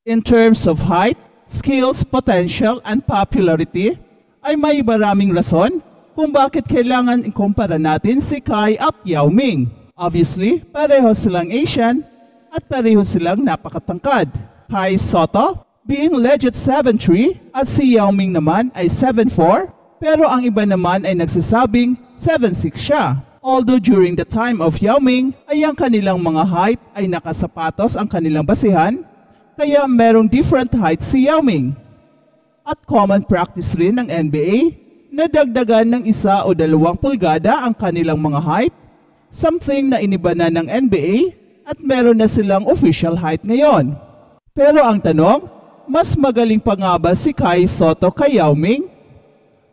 In terms of height, skills, potential, and popularity, ay may maraming rason kung bakit kailangan ikumpara natin si Kai at Yao Ming. Obviously, pareho silang Asian at pareho silang napakatangkad. Kai Sotto being legit 7'3" at si Yao Ming naman ay 7'4", pero ang iba naman ay nagsasabing 7'6" siya. Although during the time of Yao Ming ay ang kanilang mga height ay nakasapatos ang kanilang basihan, kaya merong different height si Yao Ming. At common practice rin ng NBA na dagdagan ng 1 o 2 pulgada ang kanilang mga height, something na iniba na ng NBA at meron na silang official height ngayon. Pero ang tanong, mas magaling pa nga ba si Kai Sotto kay Yao Ming?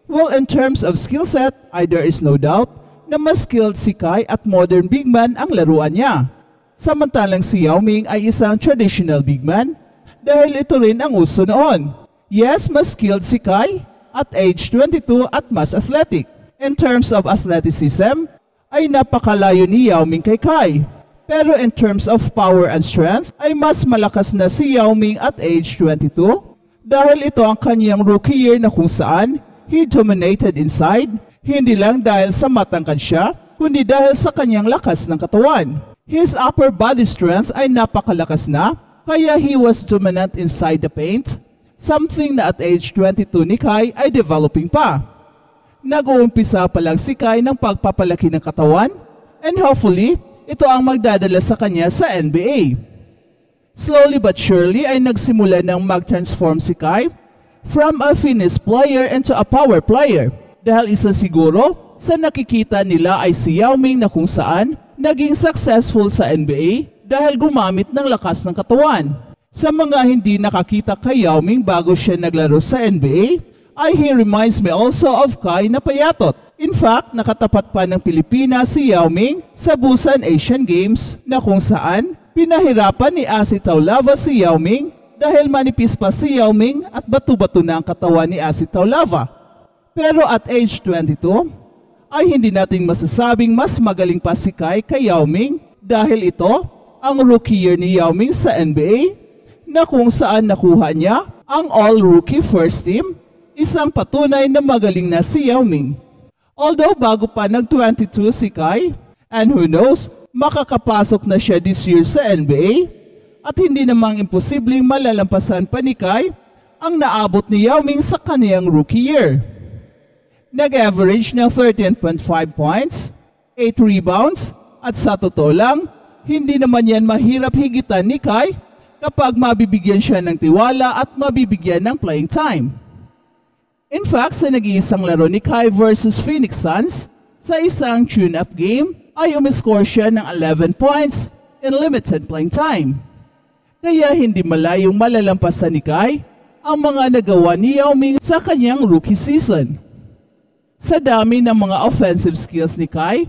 Well, in terms of skill set, there is no doubt na mas skilled si Kai at modern big man ang laruan niya. Samantalang si Yao Ming ay isang traditional big man dahil ito rin ang uso noon. Yes, mas skilled si Kai at age 22 at mas athletic. In terms of athleticism, ay napakalayo ni Yao Ming kay Kai. Pero in terms of power and strength, ay mas malakas na si Yao Ming at age 22 dahil ito ang kanyang rookie year na kung saan he dominated inside, hindi lang dahil sa matangkad siya, kundi dahil sa kanyang lakas ng katawan. His upper body strength ay napakalakas na, kaya he was dominant inside the paint, something na at age 22 ni Kai ay developing pa. Nag-uumpisa pa lang si Kai ng pagpapalaki ng katawan, and hopefully, ito ang magdadala sa kanya sa NBA. Slowly but surely ay nagsimula ng mag-transform si Kai from a fitness player into a power player. Dahil isa siguro sa nakikita nila ay si Yao Ming na kung saan naging successful sa NBA dahil gumamit ng lakas ng katawan. Sa mga hindi nakakita kay Yao Ming bago siya naglaro sa NBA, ay he reminds me also of Kai na payatot. In fact, nakatapat pa ng Pilipinas si Yao Ming sa Busan Asian Games na kung saan pinahirapan ni Asi Taulava si Yao Ming dahil manipis pa si Yao Ming at bato-bato na ang katawan ni Asi Taulava. Pero at age 22, ay hindi natin masasabing mas magaling pa si Kai kay Yao Ming dahil ito ang rookie year ni Yao Ming sa NBA na kung saan nakuha niya ang all-rookie first team, isang patunay na magaling na si Yao Ming. Although bago pa nag-22 si Kai, and who knows, makakapasok na siya this year sa NBA, at hindi namang imposibleng malalampasan pa ni Kai ang naabot ni Yao Ming sa kaniyang rookie year. Nag-average ng 13.5 points, 8 rebounds, at sa totoo lang, hindi naman yan mahirap higitan ni Kai kapag mabibigyan siya ng tiwala at mabibigyan ng playing time. In fact, sa nag-iisang laro ni Kai versus Phoenix Suns, sa isang tune-up game, ay umiscore siya ng 11 points in limited playing time. Kaya hindi malayong malalampasan ni Kai ang mga nagawa ni Yao Ming sa kanyang rookie season. Sa dami ng mga offensive skills ni Kai,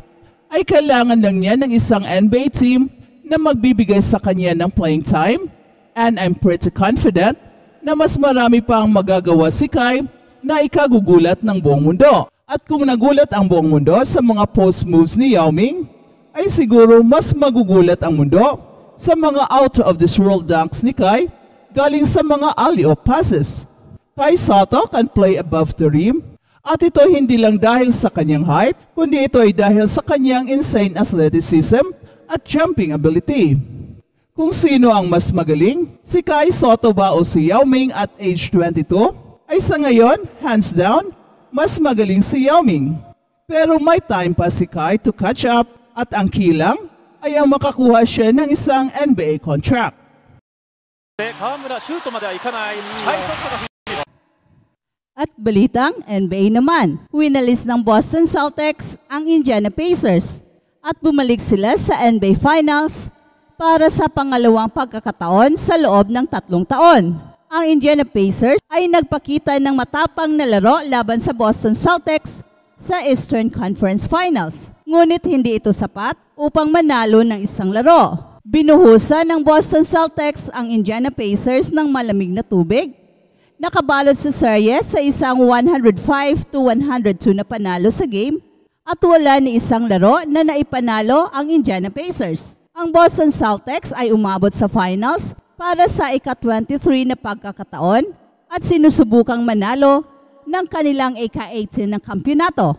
ay kailangan lang niya ng isang NBA team na magbibigay sa kanya ng playing time, and I'm pretty confident na mas marami pa ang magagawa si Kai na ikagugulat ng buong mundo. At kung nagulat ang buong mundo sa mga post moves ni Yao Ming, ay siguro mas magugulat ang mundo sa mga out of this world dunks ni Kai galing sa mga alley-oop passes. Kai Sotto can play above the rim, at ito hindi lang dahil sa kanyang height, kundi ito ay dahil sa kanyang insane athleticism at jumping ability. Kung sino ang mas magaling, si Kai Sotto ba o si Yao Ming at age 22? Ay sa ngayon, hands down, mas magaling si Yao Ming. Pero may time pa si Kai to catch up at ang kilang ay ang makakuha siya ng isang NBA contract. At balitang NBA naman, winalis ng Boston Celtics ang Indiana Pacers at bumalik sila sa NBA Finals para sa pangalawang pagkakataon sa loob ng 3 taon. Ang Indiana Pacers ay nagpakita ng matapang na laro laban sa Boston Celtics sa Eastern Conference Finals. Ngunit hindi ito sapat upang manalo ng isang laro. Binuhusan ng Boston Celtics ang Indiana Pacers ng malamig na tubig. Nakabalot sa serye sa isang 105-102 na panalo sa game at wala ni isang laro na naipanalo ang Indiana Pacers. Ang Boston Celtics ay umabot sa finals para sa ika-23 na pagkakataon at sinusubukang manalo ng kanilang ika-18 ng kampyonato.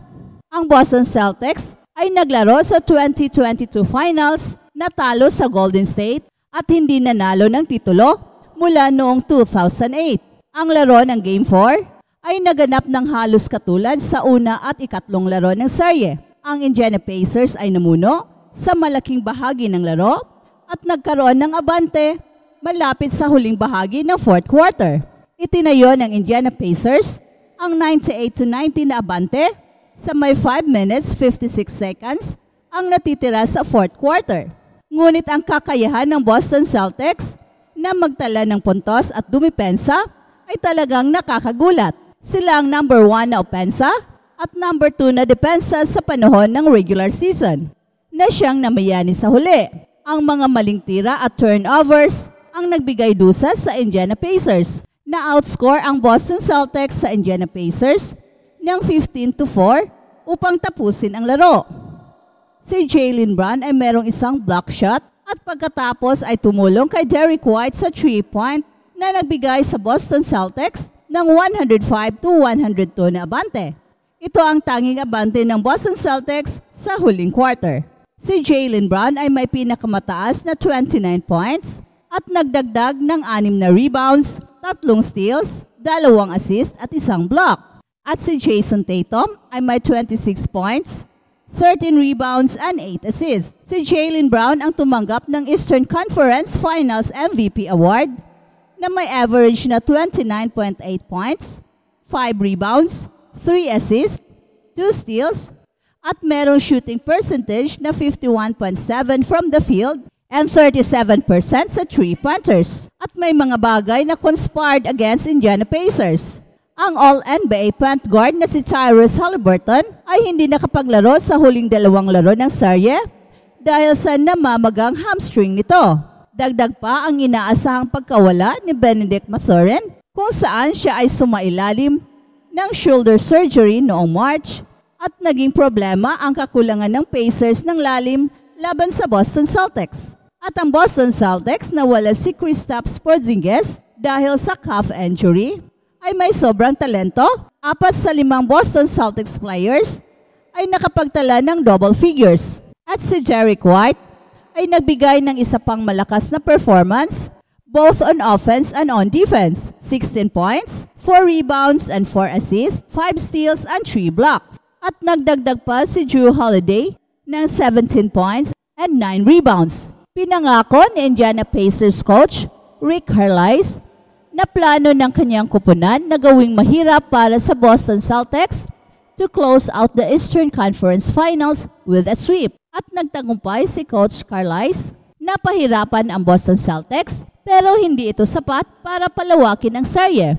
Ang Boston Celtics ay naglaro sa 2022 Finals, natalo sa Golden State at hindi nanalo ng titulo mula noong 2008. Ang laro ng Game 4 ay naganap ng halos katulad sa una at ikatlong laro ng serye. Ang Indiana Pacers ay namuno sa malaking bahagi ng laro at nagkaroon ng abante malapit sa huling bahagi ng fourth quarter. Itinayo ng Indiana Pacers ang 98-90 na abante sa may 5 minutes 56 seconds ang natitira sa fourth quarter. Ngunit ang kakayahan ng Boston Celtics na magtala ng puntos at dumipensa ay talagang nakakagulat. Sila ang number 1 na opensa at number 2 na depensa sa panahon ng regular season na siyang namayani sa huli. Ang mga maling tira at turnovers ang nagbigay dusa sa Indiana Pacers na outscore ang Boston Celtics sa Indiana Pacers ng 15-4 upang tapusin ang laro. Si Jaylen Brown ay merong isang block shot at pagkatapos ay tumulong kay Derrick White sa 3-point na nagbigay sa Boston Celtics ng 105-102 na abante. Ito ang tanging abante ng Boston Celtics sa huling quarter. Si Jaylen Brown ay may pinakamataas na 29 points at nagdagdag ng 6 na rebounds, 3 steals, 2 assist at 1 block. At si Jason Tatum ay may 26 points, 13 rebounds and 8 assists. Si Jaylen Brown ang tumanggap ng Eastern Conference Finals MVP Award na may average na 29.8 points, 5 rebounds, 3 assists, 2 steals, at merong shooting percentage na 51.7 from the field and 37% sa 3-pointers. At may mga bagay na conspired against Indiana Pacers. Ang All-NBA point guard na si Tyrese Haliburton ay hindi nakapaglaro sa huling 2 laro ng serye dahil sa namamagang hamstring nito. Dagdag pa ang inaasahang pagkawala ni Benedict Mathurin kung saan siya ay sumailalim ng shoulder surgery noong March at naging problema ang kakulangan ng Pacers ng lalim laban sa Boston Celtics. At ang Boston Celtics na wala si Kristaps Porzingis dahil sa calf injury ay may sobrang talento. 4 sa 5 Boston Celtics players ay nakapagtala ng double figures. At si Derrick White ay nagbigay ng isa pang malakas na performance both on offense and on defense. 16 points, 4 rebounds and 4 assists, 5 steals and 3 blocks. At nagdagdag pa si Jrue Holiday ng 17 points and 9 rebounds. Pinangako ni Indiana Pacers coach Rick Carlisle na plano ng kanyang kupunan na gawing mahirap para sa Boston Celtics to close out the Eastern Conference Finals with a sweep. At nagtagumpay si Coach Carlisle na pahirapan ang Boston Celtics pero hindi ito sapat para palawakin ang serye.